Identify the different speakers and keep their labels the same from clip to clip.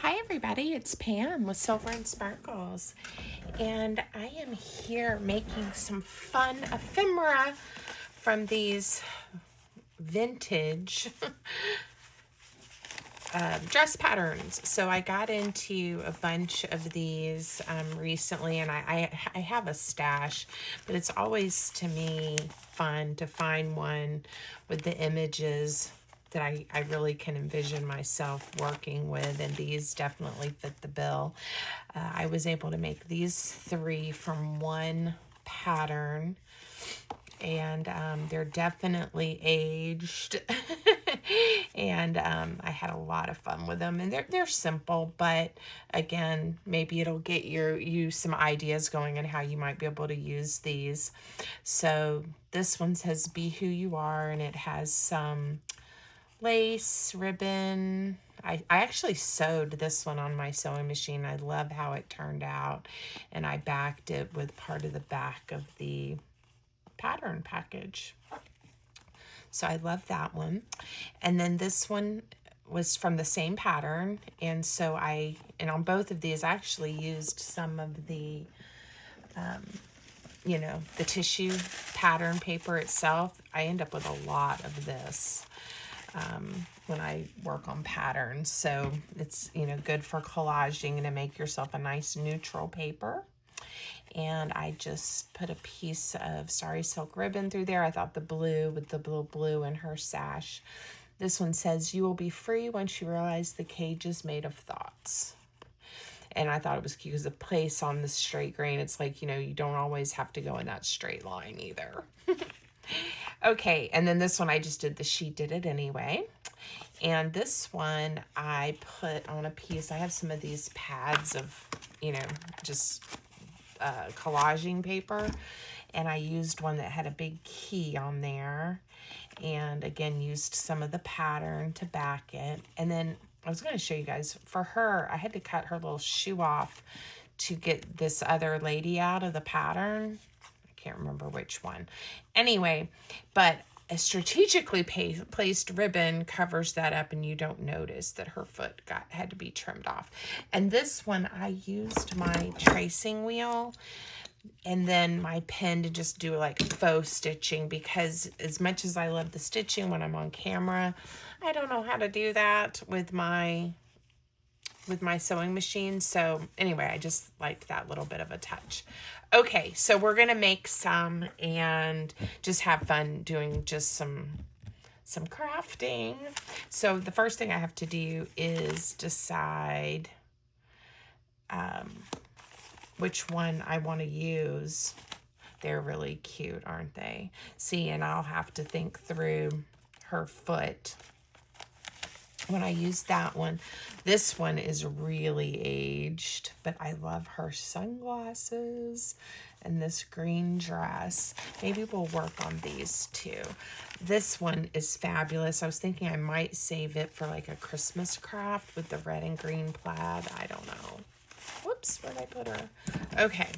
Speaker 1: Hi everybody, it's Pam with Silver and Sparkles, and I am here making some fun ephemera from these vintage dress patterns. So I got into a bunch of these recently, and I have a stash, but it's always to me fun to find one with the images that I really can envision myself working with, and these definitely fit the bill. I was able to make these 3 from one pattern, and they're definitely aged. And I had a lot of fun with them, and they're simple, but again, maybe it'll get you some ideas going on how you might be able to use these. So this one says "Be Who You Are," and it has some lace, ribbon. I actually sewed this one on my sewing machine. I love how it turned out, and I backed it with part of the back of the pattern package. So I love that one. And then this one was from the same pattern, and so on both of these I actually used some of the the tissue pattern paper itself. I end up with a lot of this when I work on patterns. So it's, good for collaging and to make yourself a nice neutral paper. And I just put a piece of Starry Silk ribbon through there. I thought the blue with the blue in her sash. This one says, "You will be free once you realize the cage is made of thoughts." And I thought it was cute because the place on the straight grain, it's like, you don't always have to go in that straight line either. Okay, and then this one I just did the She Did It Anyway. And this one I put on a piece. I have some of these pads of, just collaging paper. And I used one that had a big key on there. And again, used some of the pattern to back it. And then I was going to show you guys, for her, I had to cut her little shoe off to get this other lady out of the pattern. Can't remember which one. Anyway, but a strategically placed ribbon covers that up, and you don't notice that her foot had to be trimmed off. And this one, I used my tracing wheel and then my pen to just do like faux stitching, because as much as I love the stitching when I'm on camera, I don't know how to do that with my sewing machine. So anyway, I just liked that little bit of a touch. Okay, so we're gonna make some and just have fun doing just some crafting. So the first thing I have to do is decide which one I want to use. They're really cute, aren't they? See, and I'll have to think through her foot when I use that one. This one is really aged, but I love her sunglasses and this green dress. Maybe we'll work on these too. This one is fabulous. I was thinking I might save it for like a Christmas craft with the red and green plaid. I don't know. Whoops, where'd I put her? Okay.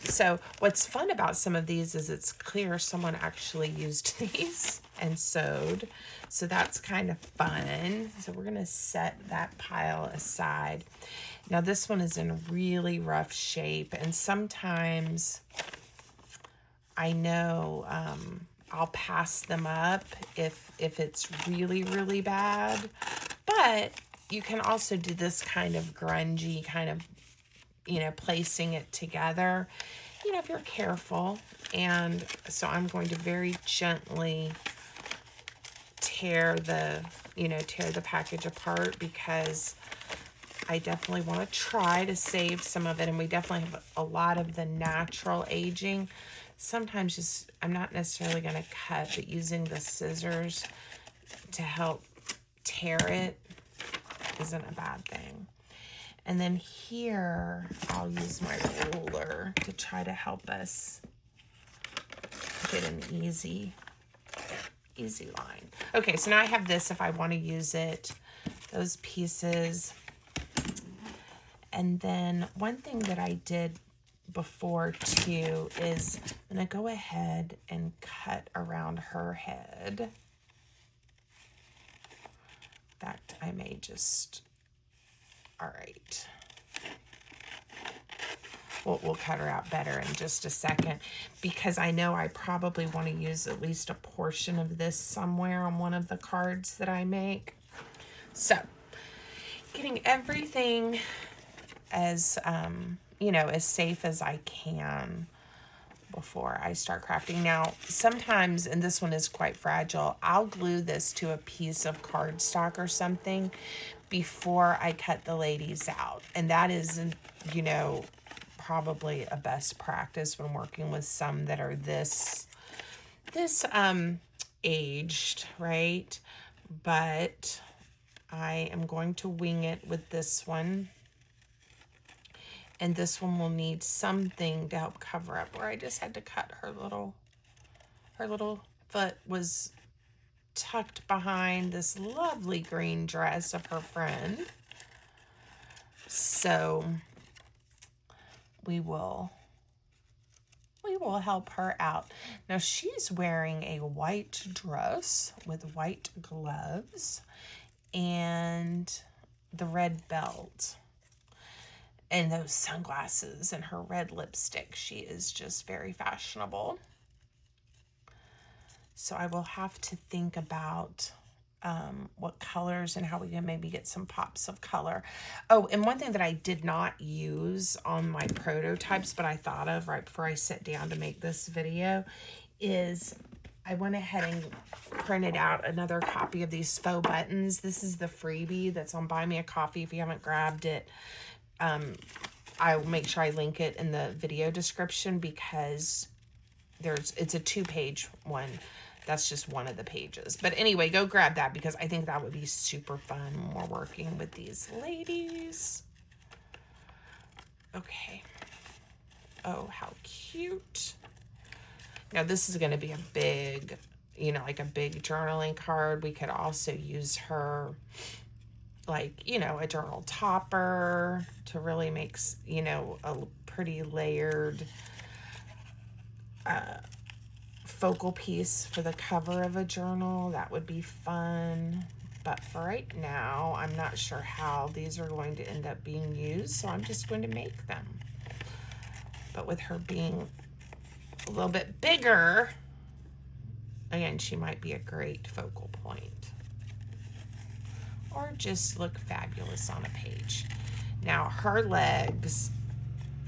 Speaker 1: So what's fun about some of these is it's clear someone actually used these and sewed. So that's kind of fun. So we're going to set that pile aside. Now this one is in really rough shape, and sometimes I know I'll pass them up if it's really, really bad. But you can also do this kind of grungy kind of, placing it together, if you're careful. And so I'm going to very gently tear the package apart, because I definitely want to try to save some of it. And we definitely have a lot of the natural aging. Sometimes just, I'm not necessarily going to cut, but using the scissors to help tear it isn't a bad thing. And then here, I'll use my ruler to try to help us get an easy line. Okay, so now I have this if I want to use it, those pieces. And then one thing that I did before too is I'm going to go ahead and cut around her head. In fact, I may just All right. We'll cut her out better in just a second, because I know I probably want to use at least a portion of this somewhere on one of the cards that I make. So, getting everything as, you know, as safe as I can before I start crafting. Now, sometimes, and this one is quite fragile, I'll glue this to a piece of cardstock or something before I cut the ladies out. And that is, you know, probably a best practice when working with some that are this aged, right? But I am going to wing it with this one. And this one will need something to help cover up where I just had to cut her little foot was tucked behind this lovely green dress of her friend. So we will help her out. Now she's wearing a white dress with white gloves and the red belt and those sunglasses and her red lipstick. She is just very fashionable. So I will have to think about what colors and how we can maybe get some pops of color. Oh, and one thing that I did not use on my prototypes, but I thought of right before I sat down to make this video, is I went ahead and printed out another copy of these faux buttons. This is the freebie that's on Buy Me a Coffee. If you haven't grabbed it, I'll make sure I link it in the video description, because it's a 2-page one. That's just one of the pages. But anyway, go grab that, because I think that would be super fun when we're working with these ladies. Okay. Oh, how cute. Now, this is going to be a big, you know, like a big journaling card. We could also use her, like, you know, a journal topper to really make, you know, a pretty layered focal piece for the cover of a journal. That would be fun. But for right now, I'm not sure how these are going to end up being used, so I'm just going to make them. But with her being a little bit bigger, again, she might be a great focal point. Or just look fabulous on a page. Now, her legs,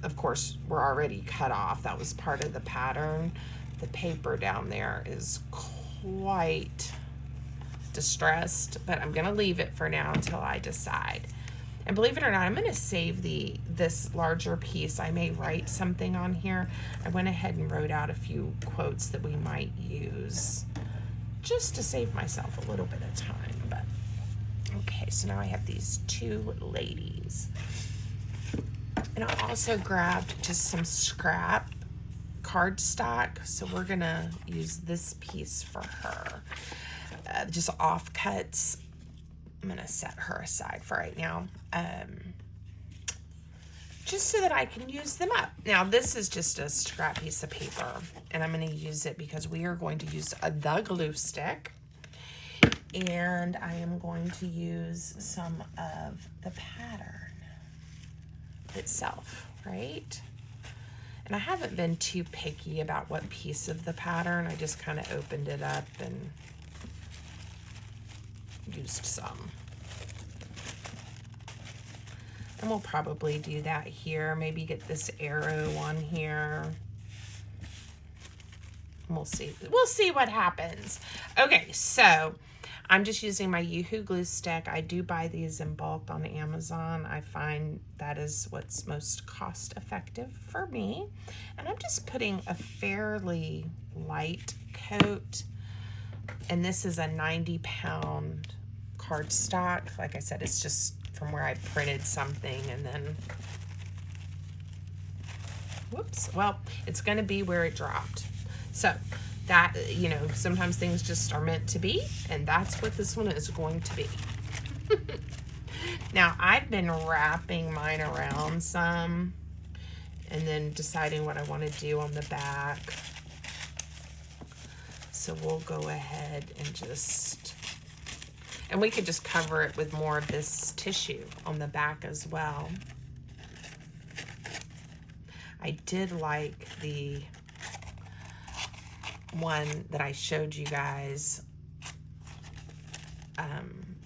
Speaker 1: of course, were already cut off. That was part of the pattern. The paper down there is quite distressed, but I'm going to leave it for now until I decide. And believe it or not, I'm going to save this larger piece. I may write something on here. I went ahead and wrote out a few quotes that we might use just to save myself a little bit of time. But okay, so now I have these 2 ladies. And I also grabbed just some scrap cardstock, so we're gonna use this piece for her. Just offcuts. I'm gonna set her aside for right now, just so that I can use them up. Now, this is just a scrap piece of paper, and I'm gonna use it because we are going to use the glue stick, and I am going to use some of the pattern itself, right? And I haven't been too picky about what piece of the pattern. I just kind of opened it up and used some. And we'll probably do that here. Maybe get this arrow on here. We'll see. We'll see what happens. Okay, so I'm just using my Yoo-Hoo glue stick. I do buy these in bulk on Amazon. I find that is what's most cost effective for me. And I'm just putting a fairly light coat. And this is a 90-pound cardstock. Like I said, it's just from where I printed something and then, whoops, well, it's going to be where it dropped. So that, you know, sometimes things just are meant to be, and that's what this one is going to be. Now, I've been wrapping mine around some and then deciding what I want to do on the back. So we'll go ahead and just, And we could just cover it with more of this tissue on the back as well. I did like the one that I showed you guys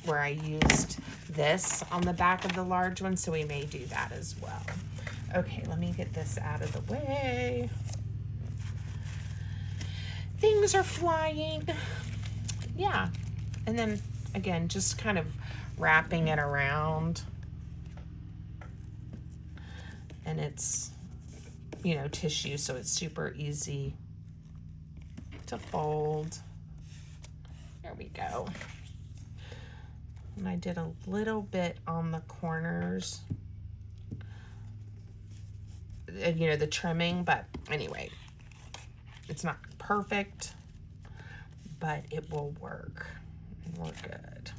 Speaker 1: where I used this on the back of the large one, so we may do that as well. Okay, let me get this out of the way. Things are flying. Yeah, and then again, just kind of wrapping it around, and it's, you know, tissue, so it's super easy to fold. There we go. And I did a little bit on the corners, you know, the trimming, but anyway, it's not perfect, but it will work. We're good.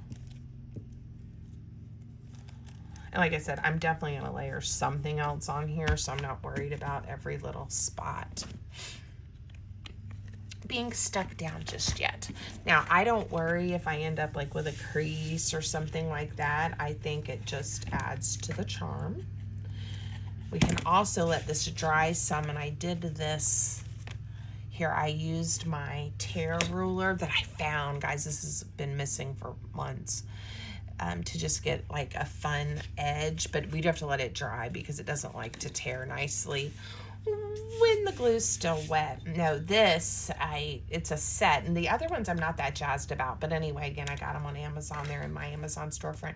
Speaker 1: And like I said, I'm definitely going to layer something else on here, so I'm not worried about every little spot being stuck down just yet. Now, I don't worry if I end up like with a crease or something like that. I think it just adds to the charm. We can also let this dry some, and I did this here. I used my tear ruler that I found, guys, this has been missing for months, to just get like a fun edge, but we'd have to let it dry because it doesn't like to tear nicely when the glue's still wet. No, this, it's a set, and the other ones I'm not that jazzed about, but anyway, again, I got them on Amazon there in my Amazon storefront.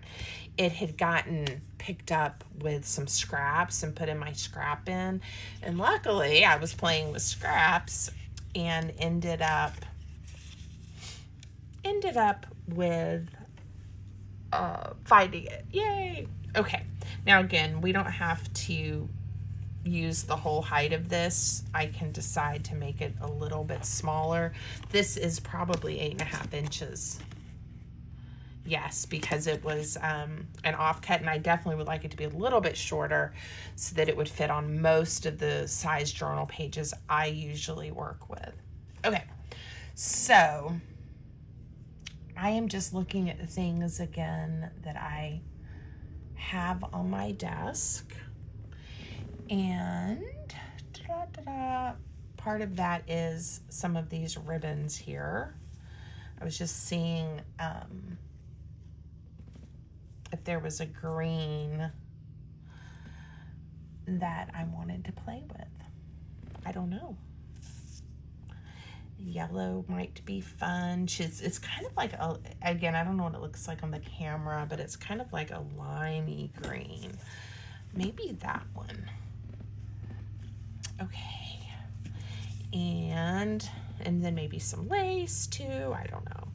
Speaker 1: It had gotten picked up with some scraps and put in my scrap bin, and luckily I was playing with scraps and ended up with finding it. Yay! Okay, now again, we don't have to use the whole height of this. I can decide to make it a little bit smaller. This is probably 8.5 inches. Yes, because it was an offcut, and I definitely would like it to be a little bit shorter so that it would fit on most of the size journal pages I usually work with. Okay, so I am just looking at the things again that I have on my desk. And part of that is some of these ribbons here. I was just seeing if there was a green that I wanted to play with. I don't know. Yellow might be fun. It's kind of like again, I don't know what it looks like on the camera, but it's kind of like a limey green. Maybe that one. Okay, and then maybe some lace too, I don't know.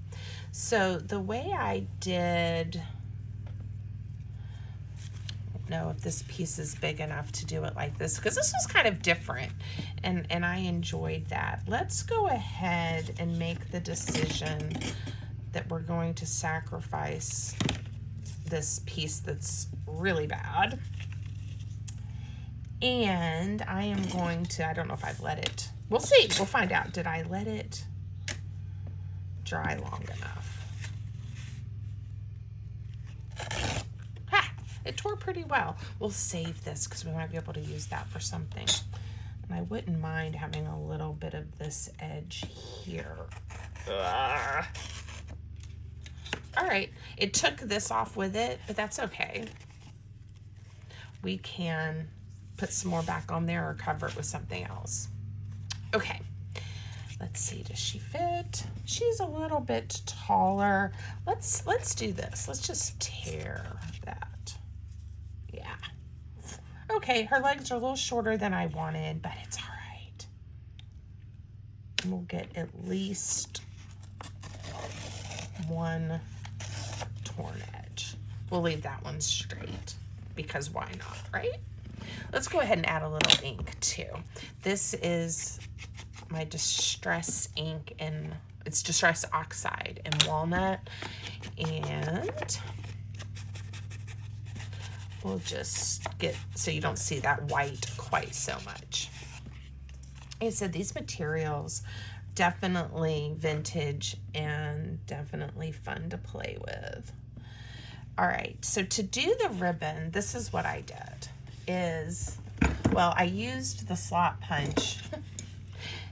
Speaker 1: So the way I did, I don't know if this piece is big enough to do it like this, because this was kind of different, and I enjoyed that. Let's go ahead and make the decision that we're going to sacrifice this piece that's really bad. And I am going to, I don't know if I've let it, we'll see, we'll find out. Did I let it dry long enough? Ha! It tore pretty well. We'll save this because we might be able to use that for something. And I wouldn't mind having a little bit of this edge here. Ugh. All right, it took this off with it, but that's okay. We can put some more back on there or cover it with something else. Okay, let's see, does she fit? She's a little bit taller. Let's do this. Let's just tear that. Yeah. Okay, her legs are a little shorter than I wanted, but it's all right. We'll get at least one torn edge. We'll leave that one straight because why not, right? Let's go ahead and add a little ink too. This is my Distress ink, and it's Distress Oxide in Walnut, and we'll just get, so you don't see that white quite so much. Like I said, these materials definitely vintage and definitely fun to play with. All right, so to do the ribbon, this is what I did. Well, I used the slot punch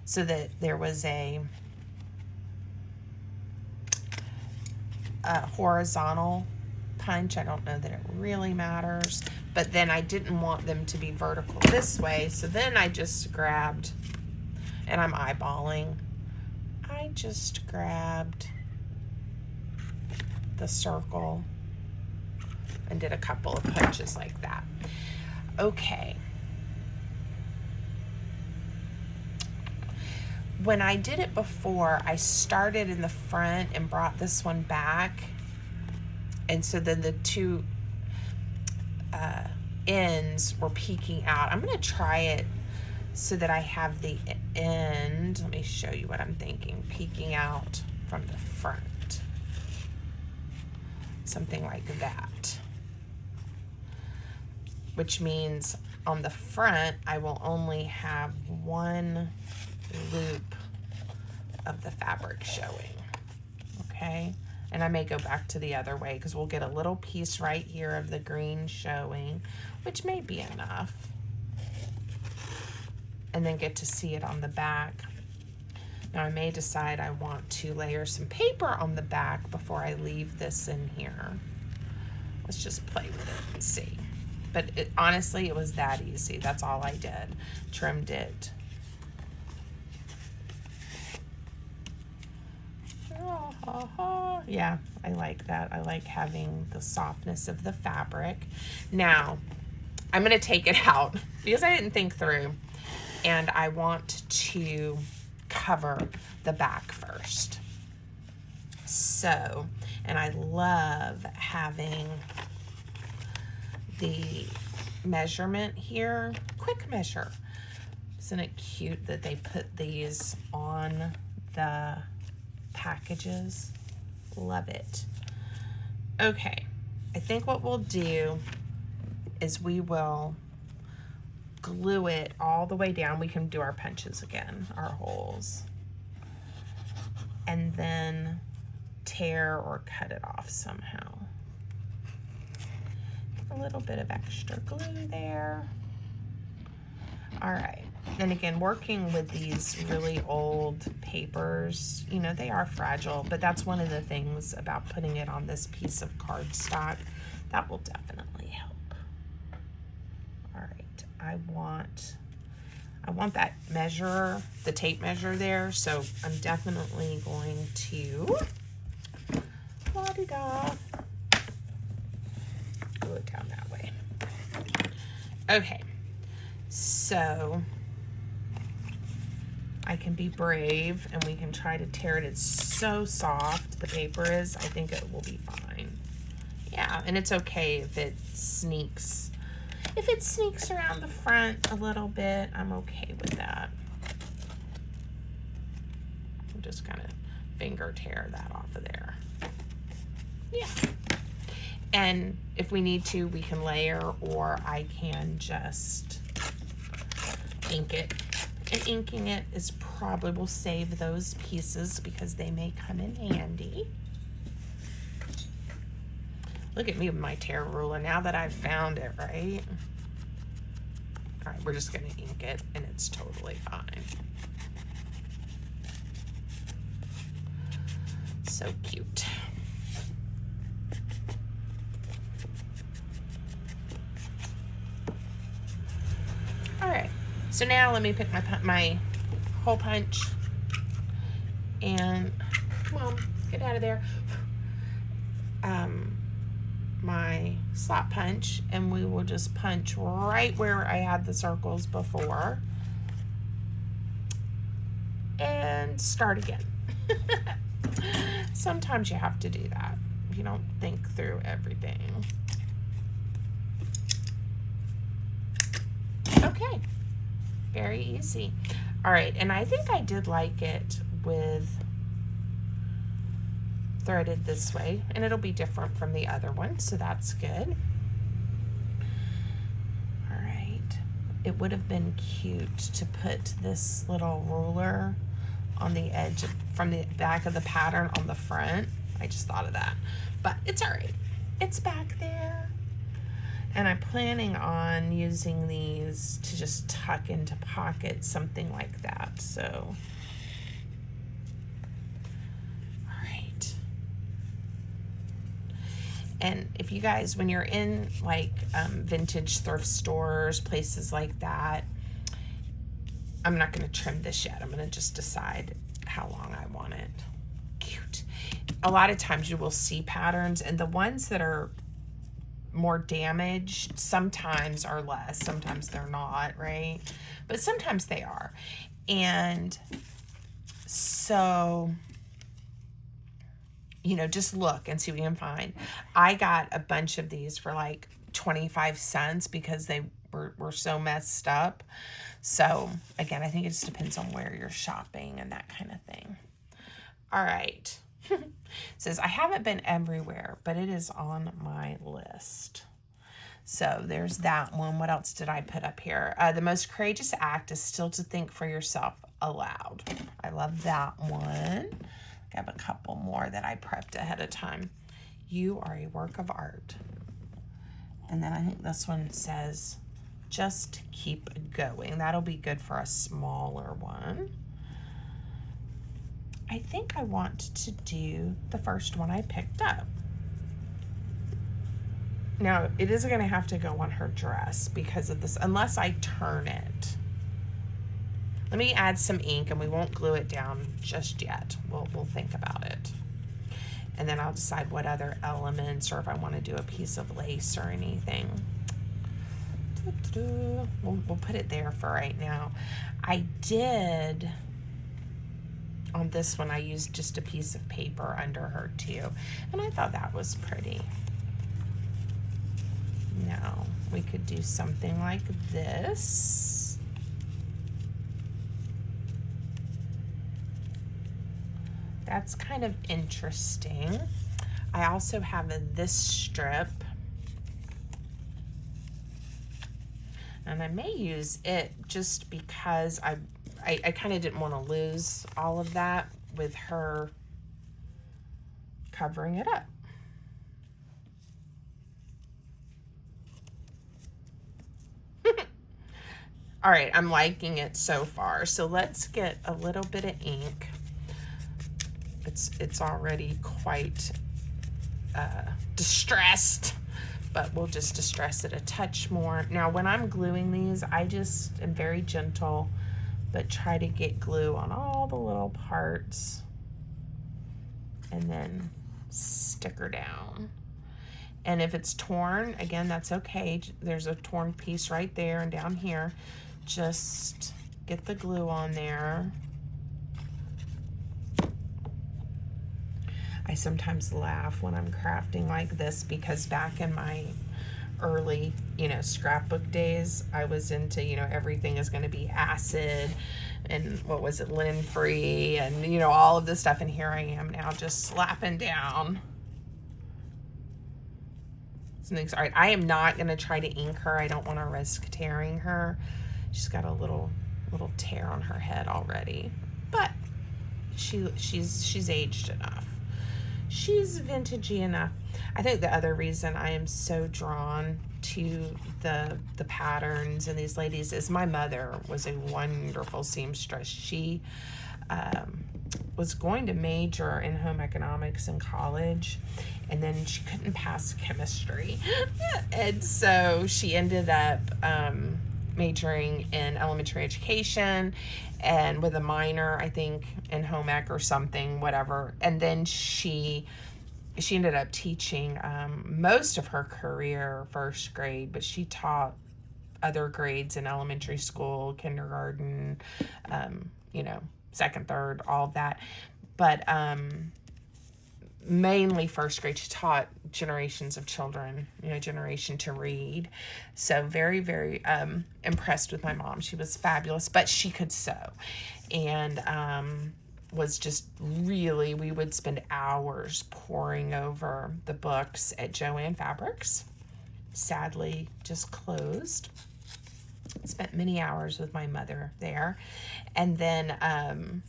Speaker 1: so that there was a horizontal punch. I don't know that it really matters, but then I didn't want them to be vertical this way, so then I just grabbed, and I'm eyeballing, I just grabbed the circle and did a couple of punches like that. Okay. When I did it before, I started in the front and brought this one back. And so then the two ends were peeking out. I'm gonna try it so that I have the end. Let me show you what I'm thinking. Peeking out from the front. Something like that. Which means on the front, I will only have one loop of the fabric showing, okay? And I may go back to the other way because we'll get a little piece right here of the green showing, which may be enough. And then get to see it on the back. Now I may decide I want to layer some paper on the back before I leave this in here. Let's just play with it and see. But honestly, it was that easy. That's all I did. Trimmed it. Yeah, I like that. I like having the softness of the fabric. Now, I'm going to take it out because I didn't think through. And I want to cover the back first. So, and I love having the measurement here. Quick measure. Isn't it cute that they put these on the packages? Love it. Okay, I think what we'll do is we will glue it all the way down. We can do our punches again, our holes, and then tear or cut it off somehow. A little bit of extra glue there. All right, and again, working with these really old papers, you know, they are fragile, but that's one of the things about putting it on this piece of cardstock that will definitely help. All right, I want that measure, the tape measure there, so I'm definitely going to la-di-da, glue it down that way. Okay, so I can be brave and we can try to tear it. It's so soft, the paper is. I think it will be fine. Yeah, and it's okay if it sneaks. If it sneaks around the front a little bit, I'm okay with that. I'll just kind of finger tear that off of there. Yeah. And if we need to, we can layer, or I can just ink it. And inking it is probably, will save those pieces because they may come in handy. Look at me with my tear ruler now that I've found it, right? All right, we're just gonna ink it and it's totally fine. So cute. All right, so now let me pick my hole punch and, come on, get out of there. My slot punch, and we will just punch right where I had the circles before and start again. Sometimes you have to do that. You don't think through everything. Okay, very easy. All right, and I think I did like it with threaded this way, and it'll be different from the other one, so that's good. All right, it would have been cute to put this little ruler on the edge from the back of the pattern on the front. I just thought of that, but it's all right. It's back there. And I'm planning on using these to just tuck into pockets, something like that. So, all right. And if you guys, when you're in like vintage thrift stores, places like that, I'm not going to trim this yet. I'm going to just decide how long I want it. Cute. A lot of times you will see patterns, and the ones that are more damaged sometimes are less. Sometimes they're not, right? But sometimes they are. And so, you know, just look and see what you can find. I got a bunch of these for like 25 cents because they were so messed up. So again, I think it just depends on where you're shopping and that kind of thing. All right. It says, I haven't been everywhere, but it is on my list. So there's that one. What else did I put up here? The most courageous act is still to think for yourself aloud. I love that one. I have a couple more that I prepped ahead of time. You are a work of art. And then I think this one says, just keep going. That'll be good for a smaller one. I think I want to do the first one I picked up. Now, it is going to have to go on her dress because of this, unless I turn it. Let me add some ink, and we won't glue it down just yet. We'll think about it. And then I'll decide what other elements, or if I want to do a piece of lace or anything. We'll put it there for right now. I did, on this one, I used just a piece of paper under her too. And I thought that was pretty. Now, we could do something like this. That's kind of interesting. I also have this strip. And I may use it just because I kind of didn't want to lose all of that with her covering it up. All right, I'm liking it so far. So let's get a little bit of ink. It's already quite distressed, but we'll just distress it a touch more. Now, when I'm gluing these, I just am very gentle, but try to get glue on all the little parts and then stick her down. And if it's torn, again, that's okay. There's a torn piece right there and down here. Just get the glue on there. I sometimes laugh when I'm crafting like this because back in my early, scrapbook days, I was into, everything is going to be acid and what was it, linen free and, all of this stuff. And here I am now just slapping down. Something's all right. I am not going to try to ink her. I don't want to risk tearing her. She's got a little tear on her head already, but she's aged enough. She's vintagey enough. I think the other reason I am so drawn to the patterns and these ladies is my mother was a wonderful seamstress. She was going to major in home economics in college, and then she couldn't pass chemistry. And so she ended up majoring in elementary education and with a minor, I think, in home ec or something, whatever. And then she ended up teaching most of her career first grade, but she taught other grades in elementary school, kindergarten, second, third, all of that. But mainly first grade. She taught generations of children, generation to read. So very, very impressed with my mom. She was fabulous, but she could sew. And was just really, we would spend hours poring over the books at Joann Fabrics. Sadly, just closed. Spent many hours with my mother there. And then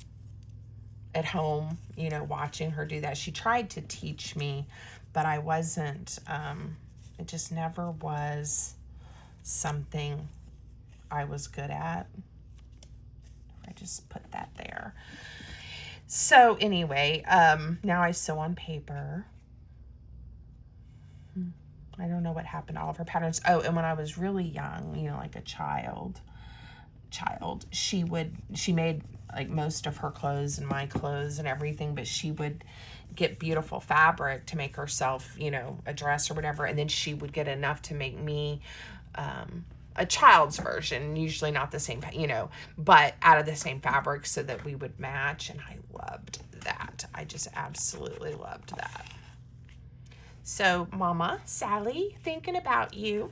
Speaker 1: at home, you know, watching her do that. She tried to teach me, but I wasn't, it just never was something I was good at. I just put that there. So anyway, now I sew on paper. I don't know what happened to all of her patterns. Oh, and when I was really young, you know, like a child, she made like most of her clothes and my clothes and everything, but she would get beautiful fabric to make herself, you know, a dress or whatever, and then she would get enough to make me a child's version, usually not the same, you know, but out of the same fabric so that we would match, and I loved that. I just absolutely loved that. So, Mama Sally, thinking about you.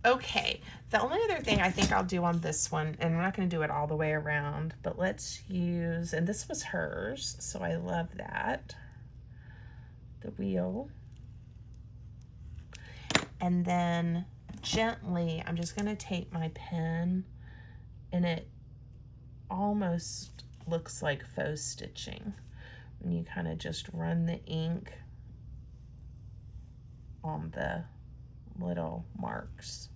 Speaker 1: Okay, the only other thing I think I'll do on this one, and I'm not going to do it all the way around, but let's use, and this was hers, so I love that, the wheel. And then gently, I'm just going to take my pen, and it almost looks like faux stitching when you kind of just run the ink on the little marks.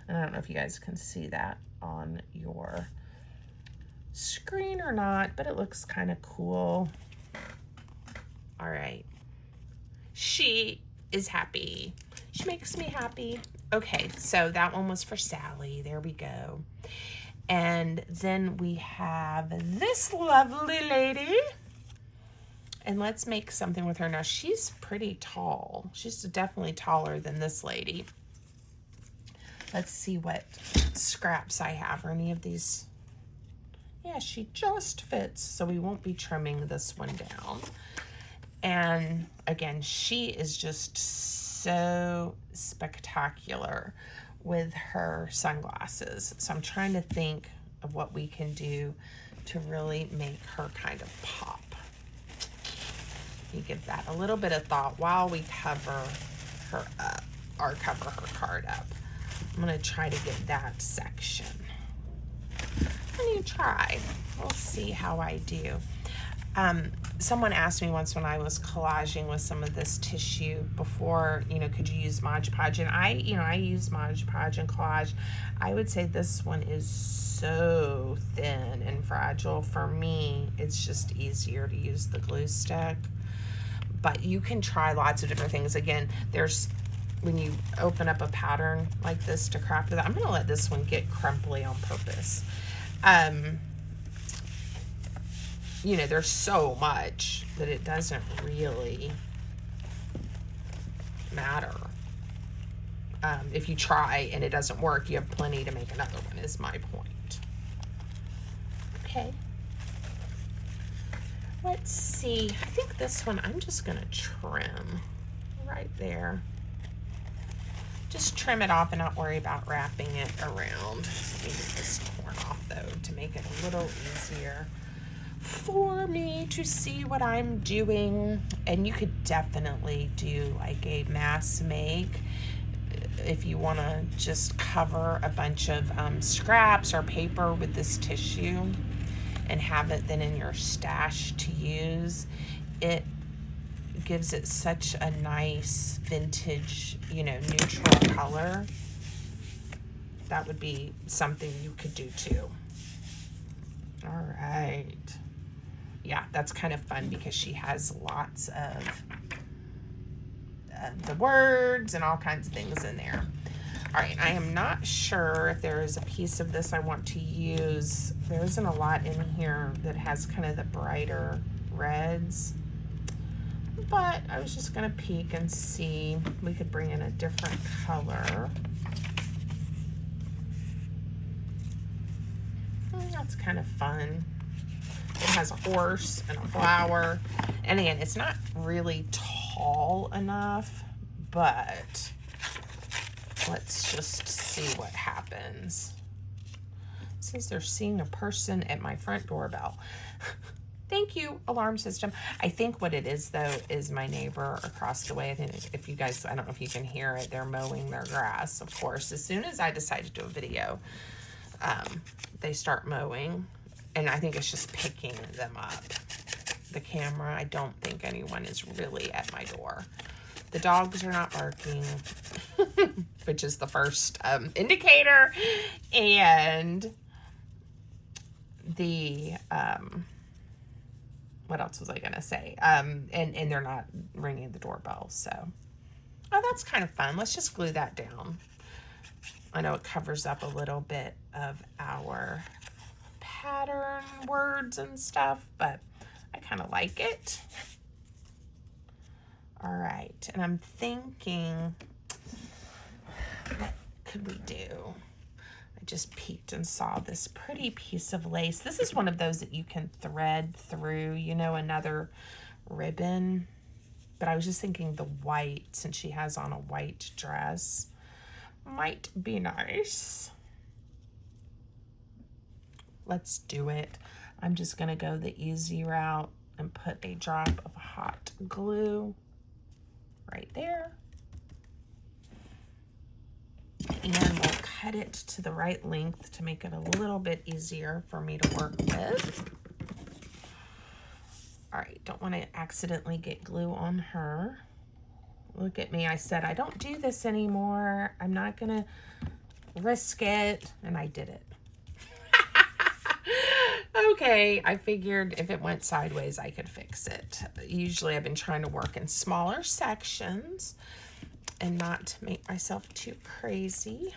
Speaker 1: And I don't know if you guys can see that on your screen or not, but it looks kind of cool. All right. She is happy. She makes me happy. Okay, so that one was for Sally. There we go. And then we have this lovely lady. And let's make something with her. Now, she's pretty tall. She's definitely taller than this lady. Let's see what scraps I have, or any of these. Yeah, she just fits, so we won't be trimming this one down. And again, she is just so spectacular with her sunglasses. So I'm trying to think of what we can do to really make her kind of pop. You give that a little bit of thought while we cover her up, or cover her card up. I'm going to try to get that section. I'm going to try. We'll see how I do. Someone asked me once when I was collaging with some of this tissue before, you know, could you use Mod Podge? And I use Mod Podge and Collage. I would say this one is so thin and fragile. For me, it's just easier to use the glue stick. But you can try lots of different things. Again, there's, when you open up a pattern like this to craft with it, I'm going to let this one get crumply on purpose. You know, there's so much that it doesn't really matter. If you try and it doesn't work, you have plenty to make another one, is my point. Okay. Let's see. I think this one I'm just going to trim right there. Just trim it off and not worry about wrapping it around. Let me get this torn off, though, to make it a little easier for me to see what I'm doing. And you could definitely do like a mass make if you want to just cover a bunch of scraps or paper with this tissue and have it then in your stash to use. It gives it such a nice vintage, you know, neutral color. That would be something you could do too. All right. Yeah, that's kind of fun because she has lots of the words and all kinds of things in there. All right, I am not sure if there is a piece of this I want to use. There isn't a lot in here that has kind of the brighter reds, but I was just gonna peek and see. We could bring in a different color. That's kind of fun. It has a horse and a flower. And again, it's not really tall enough, but let's just see what happens. It says they're seeing a person at my front doorbell. Thank you, alarm system. I think what it is, though, is my neighbor across the way. I think if you guys, I don't know if you can hear it, they're mowing their grass, of course. As soon as I decide to do a video, they start mowing. And I think it's just picking them up. The camera, I don't think anyone is really at my door. The dogs are not barking, which is the first indicator. And the, what else was I going to say? And they're not ringing the doorbell. So, oh, that's kind of fun. Let's just glue that down. I know it covers up a little bit of our pattern words and stuff, but I kind of like it. All right, and I'm thinking, what could we do? I just peeked and saw this pretty piece of lace. This is one of those that you can thread through, you know, another ribbon. But I was just thinking the white, since she has on a white dress, might be nice. Let's do it. I'm just gonna go the easy route and put a drop of hot glue right there. And we'll cut it to the right length to make it a little bit easier for me to work with. All right, don't want to accidentally get glue on her. Look at me, I said I don't do this anymore. I'm not gonna risk it, and I did it. Okay, I figured if it went sideways, I could fix it. Usually I've been trying to work in smaller sections and not make myself too crazy.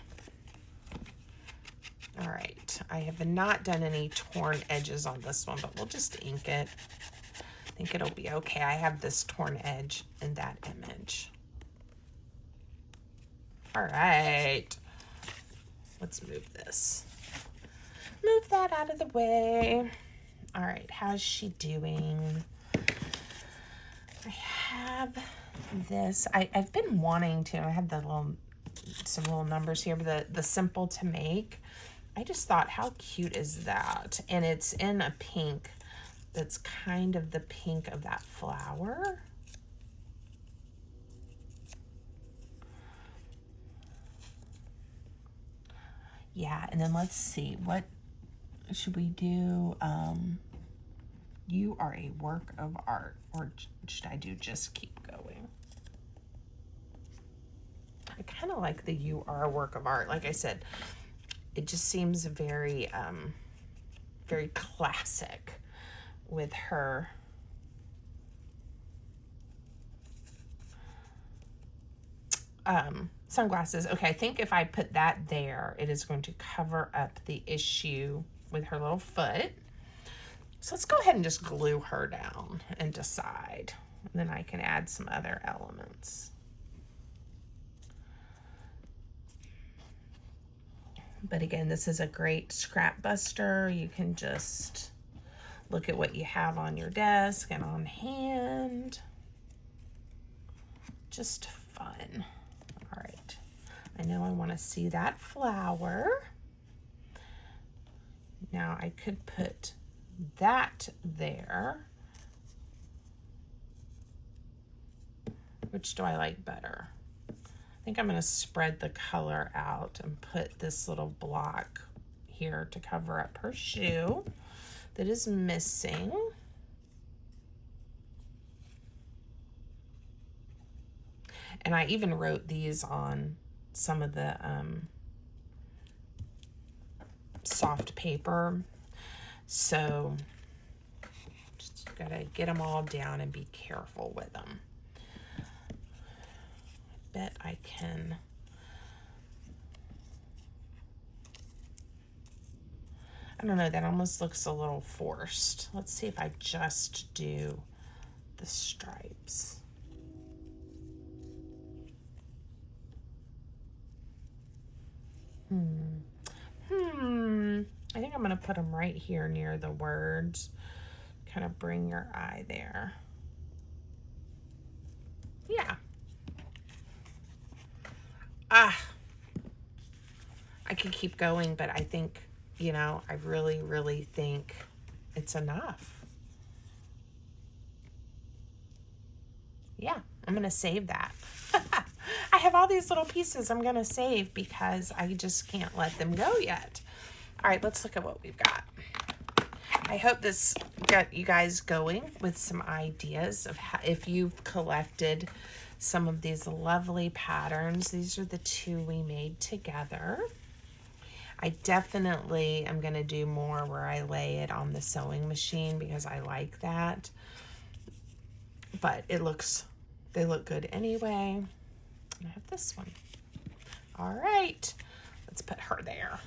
Speaker 1: All right, I have not done any torn edges on this one, but we'll just ink it. I think it'll be okay. I have this torn edge in that image. All right, let's move this. Move that out of the way. All right, how's she doing? I have this. I've been wanting to. I have the some little numbers here, but the simple to make. I just thought, how cute is that? And it's in a pink that's kind of the pink of that flower. Yeah, and then let's see, what should we do? You are a work of art, or should I do just keep going? I kind of like the you are a work of art. Like I said, it just seems very, very classic with her. Sunglasses. Okay, I think if I put that there, it is going to cover up the issue with her little foot. So let's go ahead and just glue her down and decide. And then I can add some other elements. But again, this is a great scrap buster. You can just look at what you have on your desk and on hand. Just fun. All right. I know I want to see that flower. Now I could put that there. Which do I like better? I think I'm going to spread the color out and put this little block here to cover up her shoe that is missing. And I even wrote these on some of the soft paper. So just gotta get them all down and be careful with them. I bet I can. I don't know, that almost looks a little forced. Let's see if I just do the stripes. I think I'm going to put them right here near the words. Kind of bring your eye there. Yeah. I could keep going, but I think, you know, I really, really think it's enough. Yeah, I'm going to save that. I have all these little pieces I'm going to save because I just can't let them go yet. All right, let's look at what we've got. I hope this got you guys going with some ideas of how, if you've collected some of these lovely patterns. These are the 2 we made together. I definitely am going to do more where I lay it on the sewing machine because I like that. But they look good anyway. And I have this one. All right, let's put her there.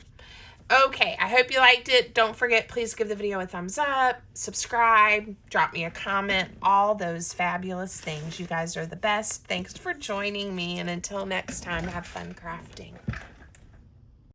Speaker 1: Okay, I hope you liked it. Don't forget, please give the video a thumbs up, subscribe, drop me a comment, all those fabulous things. You guys are the best. Thanks for joining me, and until next time, have fun crafting.